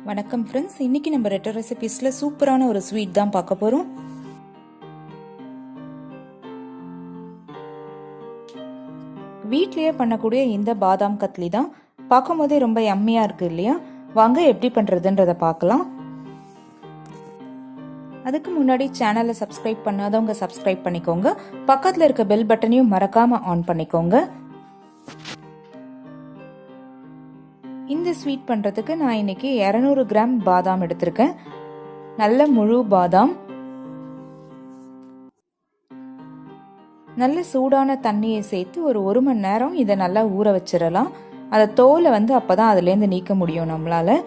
வணக்கம் ஃப்ரெண்ட்ஸ், இன்னைக்கு நம்ம ரெட்டர் ரெசிபீஸ்ல சூப்பரான ஒரு ஸ்வீட் தான் பார்க்க போறோம். வீட்லயே பண்ணக்கூடிய இந்த பாதாம் கத்லி தான் பார்க்கும் போதே ரொம்ப யம்மியா இருக்கு இல்லையா? வாங்க எப்படி பண்றதுன்றத பார்க்கலாம். அதுக்கு முன்னாடி சேனலை சப்ஸ்கிரைப் பண்ணாதவங்க சப்ஸ்கிரைப் பண்ணிக்கோங்க. பக்கத்துல இருக்க பெல் பட்டனையும் மறக்காம ஆன் பண்ணிக்கோங்க. இந்த ஸ்வீட் பண்ணுறதுக்கு நான் இன்னைக்கு 200 கிராம் பாதாம் எடுத்திருக்கேன். நல்ல முழு பாதாம். நல்ல சூடான தண்ணியை சேர்த்து ஒரு மணி நேரம் இதை நல்லா ஊற வச்சிடலாம். அதை தோலை அப்பதான் அதுலேருந்து நீக்க முடியும் நம்மளால.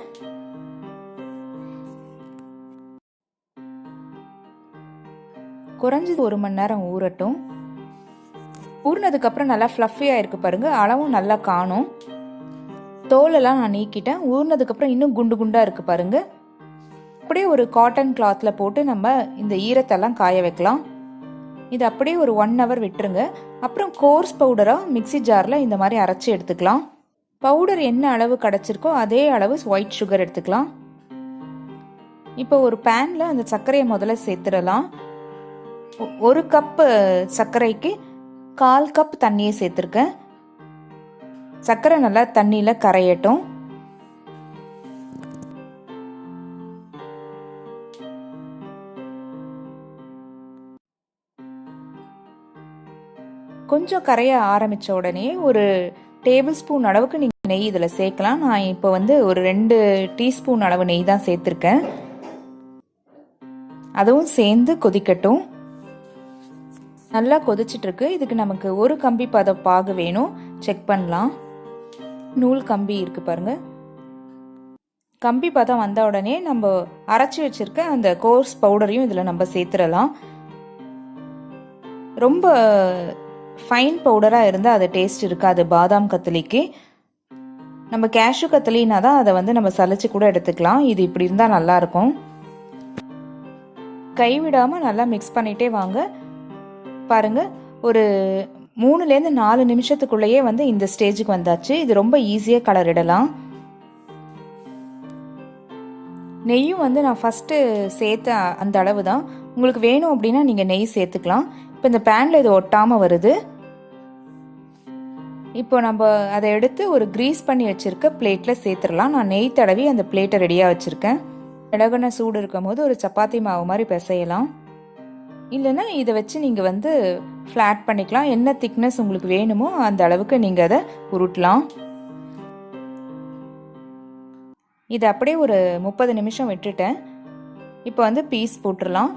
குறைஞ்சது 1 மணி நேரம் ஊறட்டும். ஊறினதுக்கு அப்புறம் நல்லா ஃப்ளஃபியா இருக்கு பாருங்க. அளவும் நல்லா காணும். தோலெல்லாம் நான் நீக்கிட்டேன். ஊறினதுக்கப்புறம் இன்னும் குண்டு குண்டாக இருக்குது பாருங்க. அப்படியே ஒரு காட்டன் கிளாத்தில் போட்டு நம்ம இந்த ஈரத்தெல்லாம் காய வைக்கலாம். இது அப்படியே ஒரு 1 hour விட்டுருங்க. அப்புறம் கோர்ஸ் பவுடராக மிக்சி ஜாரில் இந்த மாதிரி அரைச்சி எடுத்துக்கலாம். பவுடர் என்ன அளவு கிடச்சிருக்கோ அதே அளவு ஒயிட் சுகர் எடுத்துக்கலாம். இப்போ ஒரு பேனில் அந்த சர்க்கரையை முதல்ல சேர்த்துடலாம். 1 கப்பு சர்க்கரைக்கு 1/4 கப் தண்ணியை சேர்த்துருக்கேன். சர்க்கரை நல்லா தண்ணியில கரையட்டும். கொஞ்சம் கரைய ஆரம்பிச்ச உடனே ஒரு டேபிள் ஸ்பூன் அளவுக்கு நீங்க நெய் இதுல சேர்க்கலாம். நான் இப்போ ஒரு 2 டீஸ்பூன் அளவு நெய் தான் சேர்த்திருக்கேன். அதுவும் சேர்ந்து கொதிக்கட்டும். நல்லா கொதிச்சிட்டு இருக்கு. இதுக்கு நமக்கு 1 கம்பி பதம் பாகு வேணும். செக் பண்ணலாம். நூல் கம்பி இருக்கு பாருங்க. கம்பி பதம் வந்த உடனே நம்ம அரைச்சி வச்சிருக்க அந்த கோர்ஸ் பவுடரையும் இதுல நம்ம சேர்த்துடலாம். ரொம்ப ஃபைன் பவுடரா இருந்தா அது டேஸ்ட் இருக்காது பாதாம் கத்திலிக்கு. நம்ம கேஷ்யூ கத்திலினா தான் அதை நம்ம சலிச்சு கூட எடுத்துக்கலாம். இது இப்படி இருந்தா நல்லா இருக்கும். கைவிடாம நல்லா மிக்ஸ் பண்ணிட்டே வாங்க. பாருங்க, ஒரு 3லேருந்து 4 நிமிஷத்துக்குள்ளேயே இந்த ஸ்டேஜுக்கு வந்தாச்சு. இது ரொம்ப ஈஸியாக கலரிடலாம். நெய்யும் நான் ஃபஸ்ட்டு சேர்த்த அந்த அளவு தான். உங்களுக்கு வேணும் அப்படின்னா நீங்கள் நெய் சேர்த்துக்கலாம். இப்போ இந்த பேனில் இது ஒட்டாமல் வருது. இப்போ நம்ம அதை எடுத்து ஒரு கிரீஸ் பண்ணி வச்சுருக்க பிளேட்டில் சேர்த்துடலாம். நான் நெய் தடவி அந்த பிளேட்டை ரெடியாக வச்சுருக்கேன். இலகுன சூடு இருக்கும் போது ஒரு சப்பாத்தி மாவு மாதிரி பிசையலாம். இல்லைன்னா இதை வச்சு நீங்கள் ஃப்ளாட் பண்ணிக்கலாம். என்ன திக்னஸ் உங்களுக்கு வேணுமோ அந்த அளவுக்கு நீங்கள் அதை உருட்டலாம். இதை அப்படியே ஒரு 30 நிமிஷம் விட்டுட்டேன். இப்போ பீஸ் போட்டுடலாம்.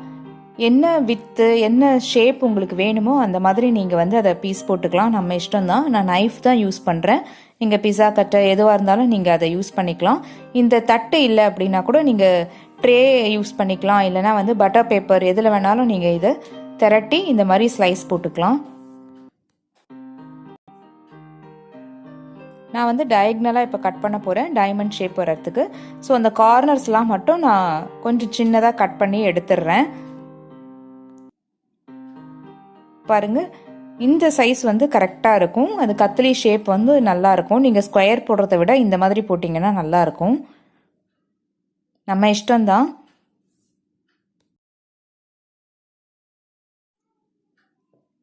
என்ன வித்து என்ன ஷேப் உங்களுக்கு வேணுமோ அந்த மாதிரி நீங்கள் அதை பீஸ் போட்டுக்கலாம். நம்ம இஷ்டம் தான். நான் நைஃப் தான் யூஸ் பண்ணுறேன். நீங்கள் பிஸா கட்டை எதுவாக இருந்தாலும் நீங்கள் அதை யூஸ் பண்ணிக்கலாம். இந்த தட்டு இல்லை அப்படின்னா கூட நீங்கள் ட்ரே யூஸ் பண்ணிக்கலாம். இல்லைனா பட்டர் பேப்பர் எதில் வேணாலும் நீங்கள் இதை திரட்டி இந்த மாதிரி ஸ்லைஸ் போட்டுக்கலாம். நான் டயக்னலாக இப்போ கட் பண்ண போகிறேன் டைமண்ட் ஷேப் வர்றதுக்கு. ஸோ அந்த கார்னர்ஸ்லாம் மட்டும் நான் கொஞ்சம் சின்னதாக கட் பண்ணி எடுத்துடுறேன். பாருங்க, இந்த சைஸ் கரெக்டாக இருக்கும். அது கத்திலி ஷேப் நல்லா இருக்கும். நீங்கள் ஸ்கொயர் போடுறத விட இந்த மாதிரி போட்டிங்கன்னா நல்லா இருக்கும். நம்ம இஷ்டம்தான்.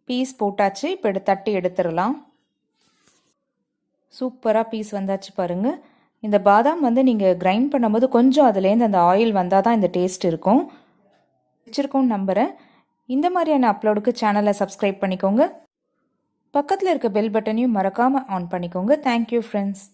பீஸ் போட்டாச்சு. இப்போ தட்டி எடுத்துடலாம். சூப்பராக பீஸ் வந்தாச்சு பாருங்க. இந்த பாதாம் நீங்கள் கிரைண்ட் பண்ணும்போது கொஞ்சம் அதுலேருந்து அந்த ஆயில் வந்தால் தான் இந்த டேஸ்ட் இருக்கும். வச்சிருக்கோன்னு நம்புகிறேன். இந்த மாதிரியான அப்லோடுக்கு சேனலை சப்ஸ்கிரைப் பண்ணிக்கோங்க. பக்கத்தில் இருக்க பெல் பட்டனையும் மறக்காமல் ஆன் பண்ணிக்கோங்க. Thank you friends.